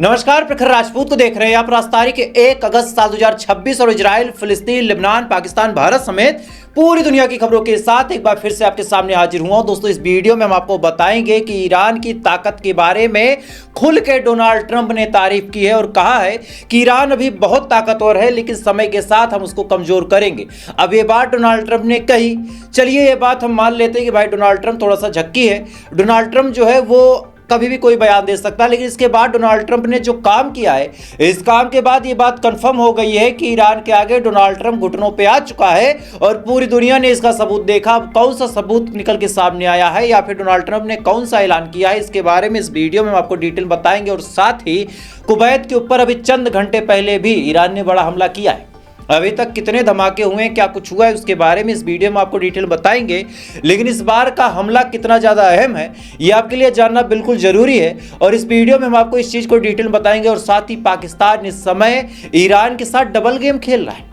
नमस्कार, प्रखर राजपूत को देख रहे हैं आप। तारीख 1 अगस्त साल 2026 और इजराइल, फिलिस्तीन, लेबनान, पाकिस्तान, भारत समेत पूरी दुनिया की खबरों के साथ एक बार फिर से आपके सामने हाजिर हुआ। दोस्तों, इस वीडियो में हम आपको बताएंगे कि ईरान की ताकत के बारे में खुल के डोनाल्ड ट्रंप ने तारीफ की है और कहा है कि ईरान अभी बहुत ताकतवर है, लेकिन समय के साथ हम उसको कमजोर करेंगे। अब ये बात डोनाल्ड ट्रंप ने कही। चलिए, ये बात हम मान लेते हैं कि भाई डोनाल्ड ट्रंप थोड़ा सा झक्की है। डोनाल्ड ट्रंप जो है वो कभी भी कोई बयान दे सकता है, लेकिन इसके बाद डोनाल्ड ट्रंप ने जो काम किया है, इस काम के बाद ये बात कंफर्म हो गई है कि ईरान के आगे डोनाल्ड ट्रंप घुटनों पे आ चुका है और पूरी दुनिया ने इसका सबूत देखा। अब कौन सा सबूत निकल के सामने आया है या फिर डोनाल्ड ट्रंप ने कौन सा ऐलान किया है, इसके बारे में इस वीडियो में हम आपको डिटेल बताएंगे। और साथ ही कुवैत के ऊपर अभी चंद घंटे पहले भी ईरान ने बड़ा हमला किया है। अभी तक कितने धमाके हुए हैं, क्या कुछ हुआ है, उसके बारे में इस वीडियो में आपको डिटेल बताएंगे। लेकिन इस बार का हमला कितना ज़्यादा अहम है, ये आपके लिए जानना बिल्कुल ज़रूरी है। और इस वीडियो में हम आपको इस चीज़ को डिटेल बताएंगे। और साथ ही पाकिस्तान इस समय ईरान के साथ डबल गेम खेल रहा है।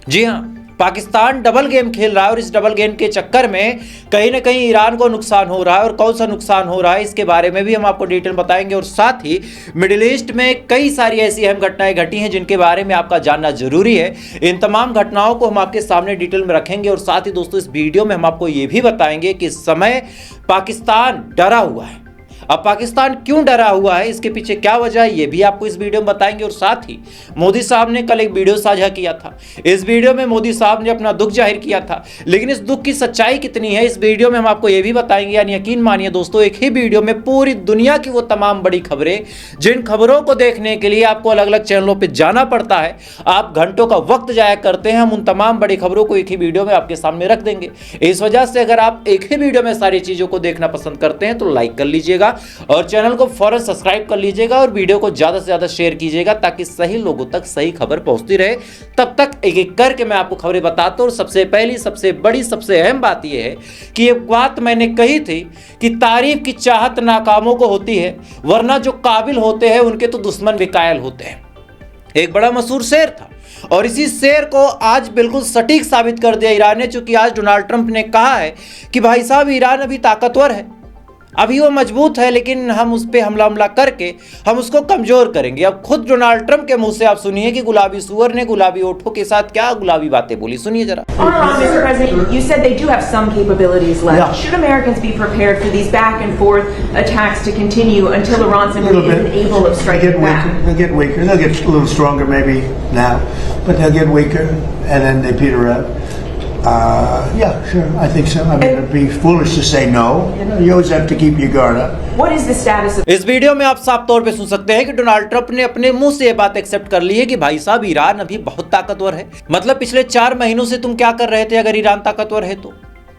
जी हाँ, पाकिस्तान डबल गेम खेल रहा है और इस डबल गेम के चक्कर में कहीं ना कहीं ईरान को नुकसान हो रहा है। और कौन सा नुकसान हो रहा है, इसके बारे में भी हम आपको डिटेल बताएंगे। और साथ ही मिडिल ईस्ट में कई सारी ऐसी अहम घटनाएं घटी हैं जिनके बारे में आपका जानना जरूरी है। इन तमाम घटनाओं को हम आपके सामने डिटेल में रखेंगे। और साथ ही दोस्तों, इस वीडियो में हम आपको ये भी बताएंगे कि इस समय पाकिस्तान डरा हुआ है। अब पाकिस्तान क्यों डरा हुआ है, इसके पीछे क्या वजह है, ये भी आपको इस वीडियो में बताएंगे। और साथ ही मोदी साहब ने कल एक वीडियो साझा किया था। इस वीडियो में मोदी साहब ने अपना दुख जाहिर किया था, लेकिन इस दुख की सच्चाई कितनी है, इस वीडियो में हम आपको ये भी बताएंगे। यानी यकीन मानिए दोस्तों, एक ही वीडियो में पूरी दुनिया की वो तमाम बड़ी खबरें, जिन खबरों को देखने के लिए आपको अलग अलग चैनलों पर जाना पड़ता है, आप घंटों का वक्त जाया करते हैं, हम उन तमाम बड़ी खबरों को एक ही वीडियो में आपके सामने रख देंगे। इस वजह से अगर आप एक ही वीडियो में सारी चीजों को देखना पसंद करते हैं तो लाइक कर लीजिएगा और चैनल को फौरन सब्सक्राइब कर लीजिएगा और वीडियो को ज्यादा से ज्यादा शेयर कीजिएगा, ताकि सही लोगों तक सही खबर पहुंचती रहे। तब तक एक एक करके मैं आपको खबरें बताता हूं। और सबसे पहली, सबसे बड़ी, सबसे अहम बात यह है कि एक बात मैंने कही थी कि तारीफ की चाहत नाकामों को होती है, वरना जो काबिल होते हैं उनके तो दुश्मन भी कायल होते हैं। एक बड़ा मशहूर शेर था और इसी शेर को आज बिल्कुल सटीक साबित कर दिया ईरान ने। चूंकि आज डोनाल्ड ट्रंप ने कहा है कि भाई साहब, ईरान अभी ताकतवर है, अभी वो मजबूत है, लेकिन हम उस पर हमला करके हम उसको कमजोर करेंगे। अब खुद डोनाल्ड ट्रंप के मुंह से आप सुनिए कि गुलाबी सुअर ने गुलाबी ओठों के साथ क्या गुलाबी बातें बोली। सुनिए जरा। Mr. President, you said they do have some capabilities left. Yeah. Should Americans be prepared for these back and forth attacks to continue until Iran simply isn't able of striking back? They'll get weaker. They'll get a little stronger maybe now, but they'll get weaker and then they peter out. Yeah, sure. I think so. I mean, it'd be foolish to say no. You always have to keep your guard up. What is the status of? इस video में आप साफ तौर पे सुन सकते हैं कि Donald Trump ने अपने मुंह से ये बात एक्सेप्ट कर ली है कि भाई साहब, ईरान अभी बहुत ताकतवर है। मतलब पिछले 4 महीनों से तुम क्या कर रहे थे अगर ईरान ताकतवर है तो?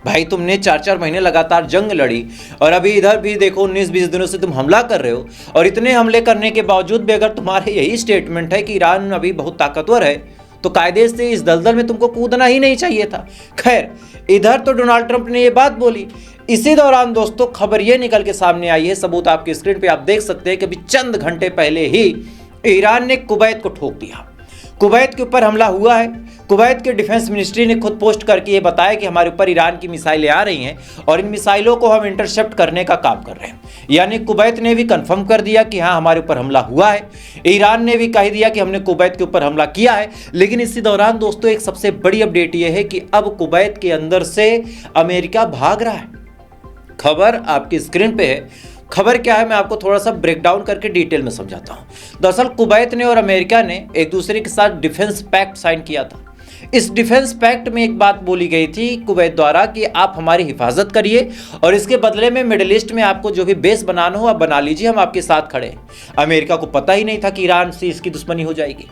भाई, तुमने 4-4 महीने लगातार जंग लड़ी और अभी इधर भी देखो 19-20 दिनों से तुम हमला कर रहे हो। और इतने हमले करने के बावजूद भी अगर तुम्हारे यही स्टेटमेंट है कि ईरान अभी बहुत ताकतवर है, तो कायदे से इस दलदल में तुमको कूदना ही नहीं चाहिए था। खैर, इधर तो डोनाल्ड ट्रंप ने ये बात बोली। इसी दौरान दोस्तों, खबर ये निकल के सामने आई है, सबूत आपकी स्क्रीन पे आप देख सकते हैं कि अभी चंद घंटे पहले ही ईरान ने कुवैत को ठोक दिया। कुवैत के ऊपर हमला हुआ है। कुवैत के डिफेंस मिनिस्ट्री ने खुद पोस्ट करके ये बताया कि हमारे ऊपर ईरान की मिसाइलें आ रही हैं और इन मिसाइलों को हम इंटरसेप्ट करने का काम कर रहे हैं। यानी कुवैत ने भी कंफर्म कर दिया कि हाँ, हमारे ऊपर हमला हुआ है। ईरान ने भी कह दिया कि हमने कुवैत के ऊपर हमला किया है। लेकिन इसी दौरान दोस्तों, एक सबसे बड़ी अपडेट ये है कि अब कुवैत के अंदर से अमेरिका भाग रहा है। खबर आपकी स्क्रीन पे है। खबर क्या है, मैं आपको थोड़ा सा ब्रेक डाउन करके डिटेल में समझाता हूं। दरअसल कुवैत ने और अमेरिका ने एक दूसरे के साथ डिफेंस पैक्ट साइन किया था। इस डिफेंस पैक्ट में एक बात बोली गई थी कुवैत द्वारा कि आप हमारी हिफाजत करिए और इसके बदले में मिडिल ईस्ट में आपको जो भी बेस बनाना हो आप बना लीजिए, हम आपके साथ खड़े हैं। अमेरिका को पता ही नहीं था कि ईरान से इसकी दुश्मनी हो जाएगी।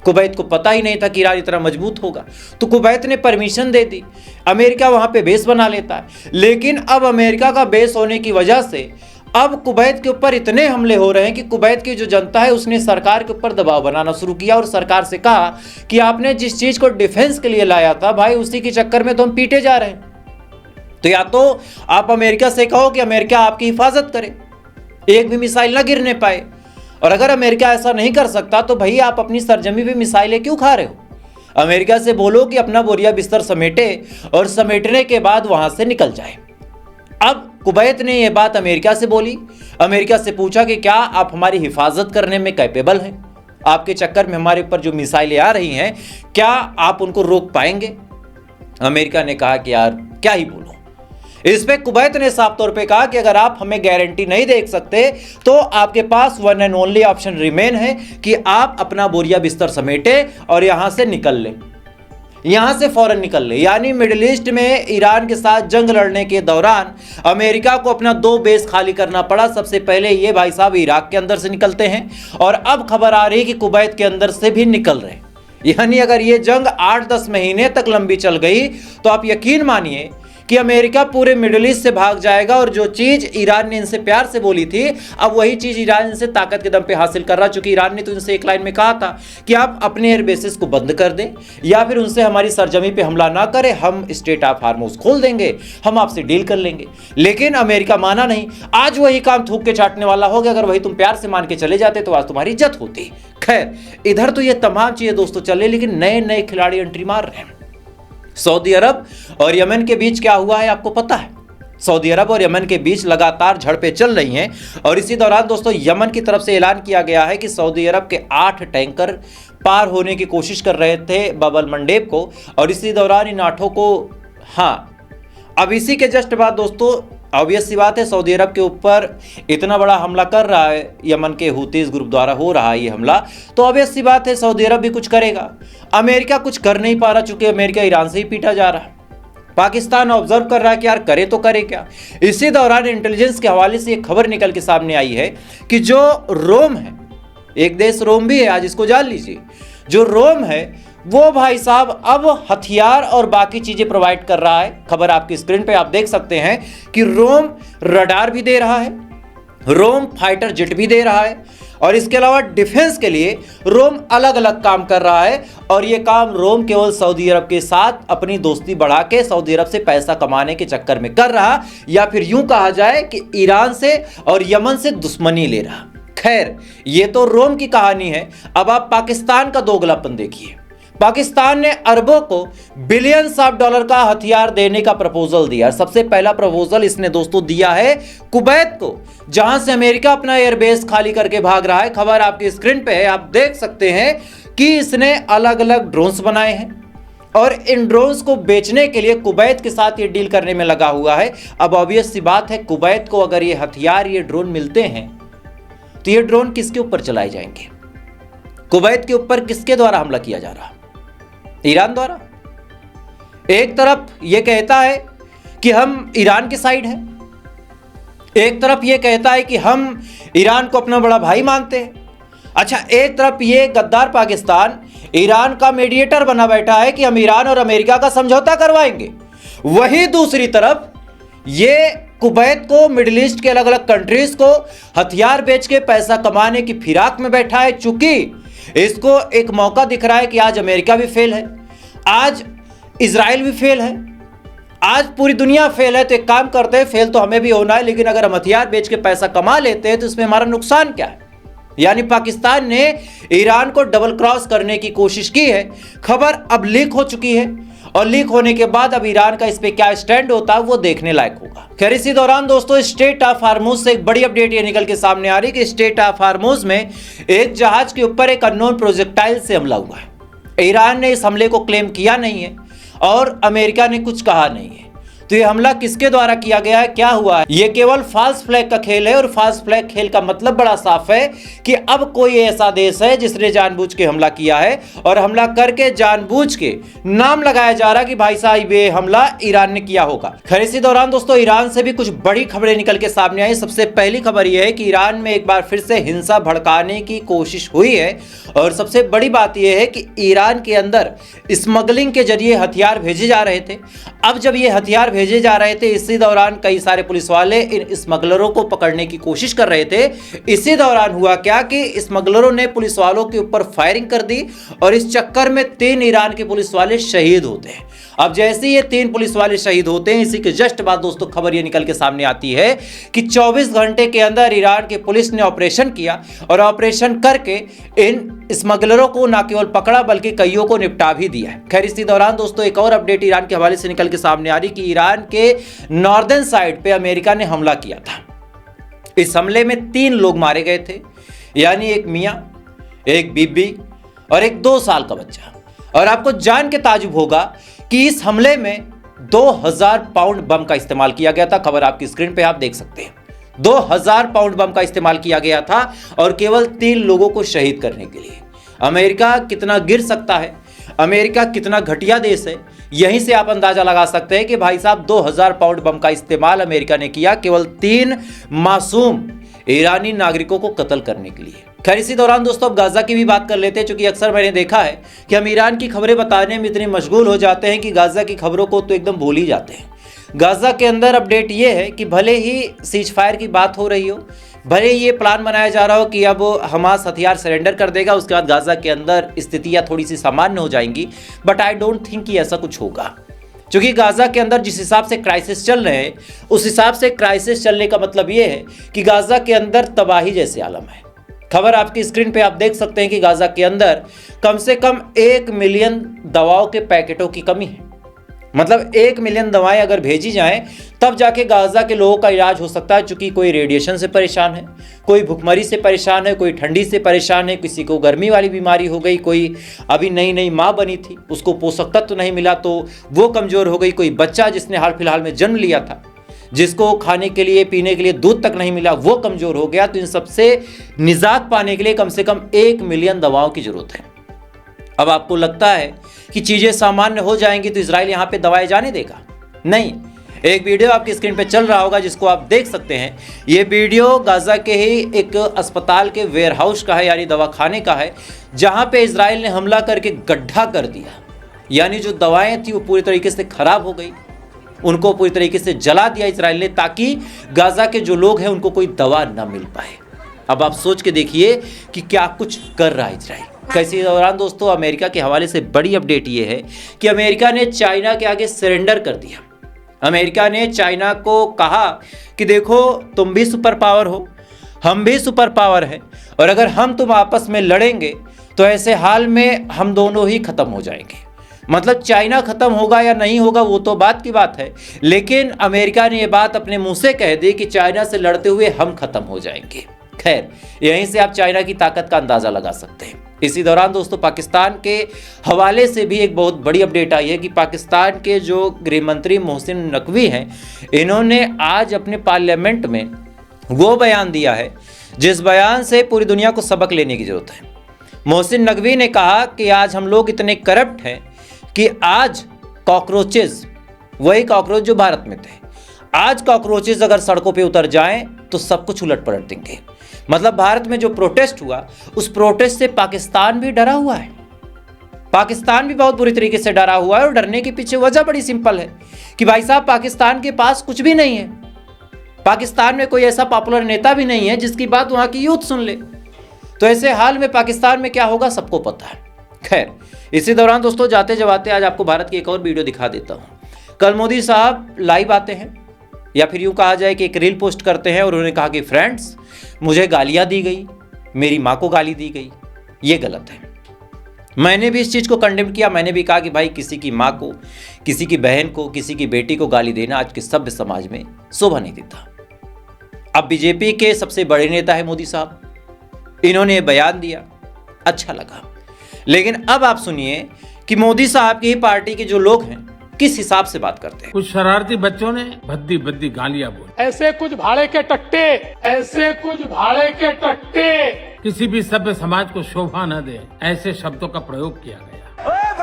कुवैत को पता ही नहीं था कि ईरान इतना मजबूत होगा, तो कुवैत ने परमिशन दे दी। अमेरिका वहां पे बेस बना लेता है। लेकिन अब अमेरिका का बेस होने की वजह से अब कुवैत के ऊपर इतने हमले हो रहे हैं कि कुवैत की जो जनता है उसने सरकार के ऊपर दबाव बनाना शुरू किया और सरकार से कहा कि आपने जिस चीज को डिफेंस के लिए लाया था भाई, उसी के चक्कर में तो हम पीटे जा रहे हैं। तो या तो आप अमेरिका से कहो कि अमेरिका आपकी हिफाजत करे, एक भी मिसाइल ना गिरने पाए। और अगर अमेरिका ऐसा नहीं कर सकता तो भाई आप अपनी सरजमी पे मिसाइलें क्यों खा रहे हो? अमेरिका से बोलो कि अपना बोरिया बिस्तर समेटे और समेटने के बाद वहां से निकल जाए। अब कुवैत ने यह बात अमेरिका से बोली। अमेरिका से पूछा कि क्या आप हमारी हिफाजत करने में कैपेबल हैं? आपके चक्कर में हमारे ऊपर जो मिसाइलें आ रही हैं, क्या आप उनको रोक पाएंगे? अमेरिका ने कहा कि यार क्या ही बोलूं। इस पे कुवैत ने साफ तौर पे कहा कि अगर आप हमें गारंटी नहीं दे सकते तो आपके पास one and only option remain है कि आप अपना बोरिया बिस्तर समेटे और यहां से निकल लें, यहां से फौरन निकल ले। यानी मिडिल ईस्ट में ईरान के साथ जंग लड़ने के दौरान अमेरिका को अपना 2 बेस खाली करना पड़ा। सबसे पहले ये भाई साहब इराक के अंदर से निकलते हैं और अब खबर आ रही है कि कुवैत के अंदर से भी निकल रहे। यानी अगर ये जंग 8-10 महीने तक लंबी चल गई तो आप यकीन मानिए कि अमेरिका पूरे मिडिल ईस्ट से भाग जाएगा और जो चीज ईरान ने इनसे प्यार से बोली थी, अब वही चीज ईरान इनसे ताकत के दम पे हासिल कर रहा। चूंकि ईरान ने तो इनसे एक लाइन में कहा था कि आप अपने एयर बेसिस को बंद कर दें या फिर उनसे हमारी सरजमी पे हमला ना करें, हम स्ट्रेट ऑफ हार्मोज खोल देंगे, हम आपसे डील कर लेंगे। लेकिन अमेरिका माना नहीं। आज वही काम थूक के चाटने वाला हो गया। अगर वही तुम प्यार से मान के चले जाते तो आज तुम्हारी इज्जत होती। खैर, इधर तो ये तमाम चीजें दोस्तों चले, लेकिन नए नए खिलाड़ी एंट्री मार रहे हैं। सऊदी अरब और यमन के बीच क्या हुआ है आपको पता है? सऊदी अरब और यमन के बीच लगातार झड़पें चल रही हैं और इसी दौरान दोस्तों यमन की तरफ से ऐलान किया गया है कि सऊदी अरब के 8 टैंकर पार होने की कोशिश कर रहे थे बाब मंडेब को, और इसी दौरान इन 8 को, अब इसी के जस्ट बाद दोस्तों ऑब्वियस सी बात है, सऊदी अरब के ऊपर इतना बड़ा हमला कर रहा है, यमन के हुतीज ग्रुप द्वारा हो रहा है ये हमला, तो ऑब्वियस सी बात है सऊदी अरब भी कुछ करेगा। अमेरिका कुछ कर नहीं पा रहा, चूंकि अमेरिका ईरान से ही पीटा जा रहा है। पाकिस्तान ऑब्जर्व कर रहा है कि यार करे तो करे क्या। इसी दौरान इंटेलिजेंस के हवाले से एक खबर निकल के सामने आई है कि जो रोम है, एक देश रोम भी है, आज इसको जान लीजिए, जो रोम है वो भाई साहब अब हथियार और बाकी चीजें प्रोवाइड कर रहा है। खबर आपकी स्क्रीन पे आप देख सकते हैं कि रोम रडार भी दे रहा है, रोम फाइटर जेट भी दे रहा है, और इसके अलावा डिफेंस के लिए रोम अलग अलग काम कर रहा है। और ये काम रोम केवल सऊदी अरब के साथ अपनी दोस्ती बढ़ा के सऊदी अरब से पैसा कमाने के चक्कर में कर रहा, या फिर यूं कहा जाए कि ईरान से और यमन से दुश्मनी ले रहा। खैर, ये तो रोम की कहानी है। अब आप पाकिस्तान का दोगलापन देखिए। पाकिस्तान ने अरबों को बिलियंस ऑफ डॉलर का हथियार देने का प्रपोजल दिया। सबसे पहला प्रपोजल इसने दोस्तों दिया है कुवैत को, जहां से अमेरिका अपना एयरबेस खाली करके भाग रहा है। खबर आपकी स्क्रीन पे है, आप देख सकते हैं कि इसने अलग अलग ड्रोन्स बनाए हैं और इन ड्रोन्स को बेचने के लिए कुवैत के साथ ये डील करने में लगा हुआ है। अब ऑब्वियस सी बात है, कुवैत को अगर ये हथियार, ये ड्रोन मिलते हैं तो ये ड्रोन किसके ऊपर चलाए जाएंगे? कुवैत के ऊपर किसके द्वारा हमला किया जा रहा? ईरान द्वारा। एक तरफ यह कहता है कि हम ईरान के साइड हैं, एक तरफ यह कहता है कि हम ईरान को अपना बड़ा भाई मानते हैं। अच्छा, एक तरफ ये गद्दार पाकिस्तान ईरान का मीडिएटर बना बैठा है कि हम ईरान और अमेरिका का समझौता करवाएंगे। वही दूसरी तरफ ये कुवैत को, मिडिल ईस्ट के अलग अलग कंट्रीज को हथियार बेच के पैसा कमाने की फिराक में बैठा है। चूंकि इसको एक मौका दिख रहा है कि आज अमेरिका भी फेल है, आज इजराइल भी फेल है, आज पूरी दुनिया फेल है, तो एक काम करते हैं, फेल तो हमें भी होना है, लेकिन अगर हम हथियार बेच के पैसा कमा लेते हैं तो इसमें हमारा नुकसान क्या है? यानी पाकिस्तान ने ईरान को डबल क्रॉस करने की कोशिश की है। खबर अब लीक हो चुकी है और लीक होने के बाद अब ईरान का इस पे क्या स्टैंड होता है वो देखने लायक होगा। खैर, इसी दौरान दोस्तों स्ट्रेट ऑफ हार्मोज से एक बड़ी अपडेट ये निकल के सामने आ रही है कि स्ट्रेट ऑफ हार्मोज में एक जहाज के ऊपर एक अननोन प्रोजेक्टाइल से हमला हुआ है। ईरान ने इस हमले को क्लेम किया नहीं है और अमेरिका ने कुछ कहा नहीं है। तो ये हमला किसके द्वारा किया गया है, क्या हुआ है? ये केवल फॉल्स फ्लैग का खेल है, और फॉल्स फ्लैग खेल का मतलब बड़ा साफ है कि अब कोई ऐसा देश है जिसने जानबूझ के हमला किया है, और हमला करके जानबूझ के नाम लगाया जा रहा है कि भाई साहब ये हमला ईरान ने किया होगा। खैर, इसी दौरान दोस्तों ईरान से भी कुछ बड़ी खबरें निकल के सामने आई। सबसे पहली खबर यह है कि ईरान में एक बार फिर से हिंसा भड़काने की कोशिश हुई है, और सबसे बड़ी बात यह है कि ईरान के अंदर स्मगलिंग के जरिए हथियार भेजे जा रहे थे। अब जब ये हथियार भेजे जा रहे थे, इसी दौरान कई सारे पुलिस वाले इन स्मगलरों को पकड़ने की कोशिश कर रहे थे। इसी दौरान हुआ क्या कि स्मगलरों ने पुलिस वालों के ऊपर फायरिंग कर दी, और इस चक्कर में 3 ईरान के पुलिस वाले शहीद होते हैं। अब जैसे ये 3 पुलिस वाले शहीद होते हैं, इसी के जस्ट बाद दोस्तों खबर ये निकल के सामने आती है कि 24 घंटे के अंदर ईरान के पुलिस ने ऑपरेशन किया और ऑपरेशन करके इन स्मगलरों को न केवल पकड़ा बल्कि कईयों को निपटा भी दिया है। खैर इसी दौरान दोस्तों एक और अपडेट ईरान के हवाले से निकल के सामने आ रही कि ईरान के नॉर्दर्न साइड पे अमेरिका ने हमला किया था। इस हमले में 3 लोग मारे गए थे, यानी एक मियां, एक बीबी और एक 2 साल का बच्चा। और आपको जान के ताजुब होगा कि इस हमले में 2000 पाउंड बम का इस्तेमाल किया गया था। खबर आपकी स्क्रीन पे आप देख सकते हैं। 2000 पाउंड बम का इस्तेमाल किया गया था और केवल 3 लोगों को शहीद करने के लिए। अमेरिका कितना गिर सकता है, अमेरिका कितना घटिया देश है, यहीं से आप अंदाजा लगा सकते हैं कि भाई साहब 2000 पाउंड बम का इस्तेमाल अमेरिका ने किया केवल 3 मासूम ईरानी नागरिकों को कत्ल करने के लिए। खैर इसी दौरान दोस्तों अब गाजा की भी बात कर लेते हैं, क्योंकि अक्सर मैंने देखा है कि हम ईरान की खबरें बताने में इतने मशगूल हो जाते हैं कि गाजा की खबरों को तो एकदम भूल ही जाते हैं। गाजा के अंदर अपडेट ये है कि भले ही सीज फायर की बात हो रही हो, भले ये प्लान बनाया जा रहा हो कि अब हमास हथियार सरेंडर कर देगा, उसके बाद गाजा के अंदर स्थितियाँ थोड़ी सी सामान्य हो जाएंगी, बट आई डोंट थिंक कि ऐसा कुछ होगा। क्योंकि गाजा के अंदर जिस हिसाब से क्राइसिस चल रहे हैं, उस हिसाब से क्राइसिस चलने का मतलब ये है कि गाजा के अंदर तबाही जैसे आलम है। खबर आपकी स्क्रीन पे आप देख सकते हैं कि गाजा के अंदर कम से कम 1 मिलियन दवाओं के पैकेटों की कमी है। मतलब 1 मिलियन दवाएं अगर भेजी जाएं तब जाके गाजा के लोगों का इलाज हो सकता है, क्योंकि कोई रेडिएशन से परेशान है, कोई भुखमरी से परेशान है, कोई ठंडी से परेशान है, किसी को गर्मी वाली बीमारी हो गई, कोई अभी नई नई माँ बनी थी उसको पोषक तत्व नहीं मिला तो वो कमज़ोर हो गई, कोई बच्चा जिसने हाल फिलहाल में जन्म लिया था जिसको खाने के लिए पीने के लिए दूध तक नहीं मिला वो कमज़ोर हो गया। तो इन सबसे निजात पाने के लिए कम से कम 1 मिलियन दवाओं की ज़रूरत है। अब आपको लगता है कि चीज़ें सामान्य हो जाएंगी तो इजराइल यहाँ पे दवाएं जाने देगा? नहीं। एक वीडियो आपकी स्क्रीन पे चल रहा होगा जिसको आप देख सकते हैं। ये वीडियो गाजा के ही एक अस्पताल के वेयरहाउस का है, यानी दवाखाने का है, जहाँ पे इजराइल ने हमला करके गड्ढा कर दिया। यानी जो दवाएं थी वो पूरी तरीके से खराब हो गई, उनको पूरी तरीके से जला दिया इजराइल ने, ताकि गाजा के जो लोग हैं उनको कोई दवा ना मिल पाए। अब आप सोच के देखिए कि क्या कुछ कर रहा है इजराइल। कैसे दौरान दोस्तों अमेरिका के हवाले से बड़ी अपडेट ये है कि अमेरिका ने चाइना के आगे सरेंडर कर दिया। अमेरिका ने चाइना को कहा कि देखो तुम भी सुपर पावर हो, हम भी सुपर पावर हैं, और अगर हम तुम आपस में लड़ेंगे तो ऐसे हाल में हम दोनों ही खत्म हो जाएंगे। मतलब चाइना खत्म होगा या नहीं होगा वो तो बात की बात है, लेकिन अमेरिका ने ये बात अपने मुंह से कह दी कि चाइना से लड़ते हुए हम खत्म हो जाएंगे। खैर यहीं से आप चाइना की ताकत का अंदाजा लगा सकते हैं। इसी दौरान दोस्तों पाकिस्तान के हवाले से भी एक बहुत बड़ी अपडेट आई है कि पाकिस्तान के जो गृह मंत्री मोहसिन नकवी हैं, इन्होंने आज अपने पार्लियामेंट में वो बयान दिया है जिस बयान से पूरी दुनिया को सबक लेने की जरूरत है। मोहसिन नकवी ने कहा कि आज हम लोग इतने करप्ट हैं कि आज कॉकरोचेस, वही कॉकरोच जो भारत में थे, आज कॉकरोचेस अगर सड़कों पे उतर जाएं तो सब कुछ उलट पलट देंगे। मतलब भारत में जो प्रोटेस्ट हुआ उस प्रोटेस्ट से पाकिस्तान भी डरा हुआ है। पाकिस्तान भी बहुत बुरी तरीके से डरा हुआ है, और डरने के पीछे वजह बड़ी सिंपल है कि भाई साहब पाकिस्तान के पास कुछ भी नहीं है। पाकिस्तान में कोई ऐसा पॉपुलर नेता भी नहीं है जिसकी बात वहां की यूथ सुन ले। तो ऐसे हाल में पाकिस्तान में क्या होगा सबको पता है। खैर इसी दौरान दोस्तों जाते जवाते आज आपको भारत की एक और वीडियो दिखा देता हूं। कल मोदी साहब लाइव आते हैं, या फिर यूँ कहा जाए कि एक रील पोस्ट करते हैं, और उन्होंने कहा कि फ्रेंड्स मुझे गालियाँ दी गई, मेरी माँ को गाली दी गई, ये गलत है। मैंने भी इस चीज़ को कंडेम किया। मैंने भी कहा कि भाई किसी की माँ को, किसी की बहन को, किसी की बेटी को गाली देना आज के सभ्य समाज में शोभा नहीं देता। अब बीजेपी के सबसे बड़े नेता है मोदी साहब, इन्होंने बयान दिया, अच्छा लगा। लेकिन अब आप सुनिए कि मोदी साहब की पार्टी के जो लोग हैं किस हिसाब से बात करते हैं। कुछ शरारती बच्चों ने भद्दी भद्दी गालियां बोली। ऐसे कुछ भाड़े के टट्टे, ऐसे कुछ भाड़े के टट्टे किसी भी सभ्य समाज को शोभा न दे ऐसे शब्दों का प्रयोग किया गया। ओए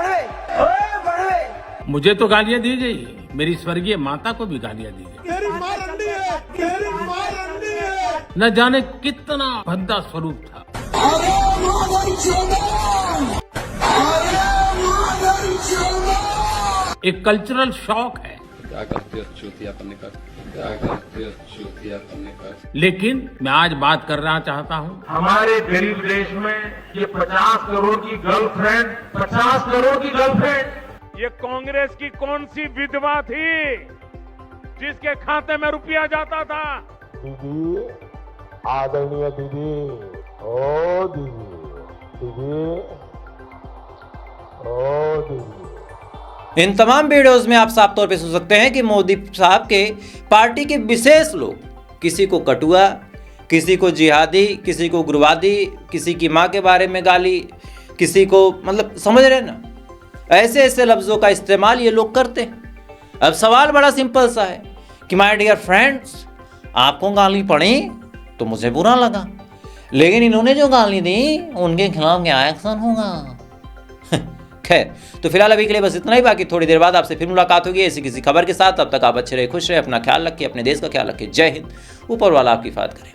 बड़वे। मुझे तो गालियां दी गई, मेरी स्वर्गीय माता को भी गालियां दी गई। तेरी माँ रंडी है, तेरी माँ रंडी है। न जाने कितना भद्दा स्वरूप था। एक कल्चरल शॉक है। क्या करते हो चूतियापन कर, क्या करते हो चूतियापन कर। लेकिन मैं आज बात करना चाहता हूँ, हमारे गरीब देश में ये 50 करोड़ की गर्लफ्रेंड, 50 करोड़ की गर्लफ्रेंड ये कांग्रेस की कौन सी विधवा थी जिसके खाते में रुपया जाता था? दीदी, आदरणीय दीदी, ओ दीदी, दीदी, ओ दीदी। इन तमाम वीडियोस में आप साफ तौर पे सुन सकते हैं कि मोदी साहब के पार्टी के विशेष लोग किसी को कटुआ, किसी को जिहादी, किसी को उग्रवादी, किसी की माँ के बारे में गाली, किसी को मतलब समझ रहे ना, ऐसे ऐसे लफ्ज़ों का इस्तेमाल ये लोग करते हैं। अब सवाल बड़ा सिंपल सा है कि माय डियर फ्रेंड्स, आपको गाली पड़ी तो मुझे बुरा लगा, लेकिन इन्होंने जो गाली दी उनके खिलाफ क्या एक्शन होगा? खैर, तो फिलहाल अभी के लिए बस इतना ही। बाकी थोड़ी देर बाद आपसे फिर मुलाकात होगी ऐसी किसी खबर के साथ। तब तक आप अच्छे रहे, खुश रहे, अपना ख्याल रखिए, अपने देश का ख्याल रखिए। जय हिंद। ऊपर वाला आपकी हिफाजत करे।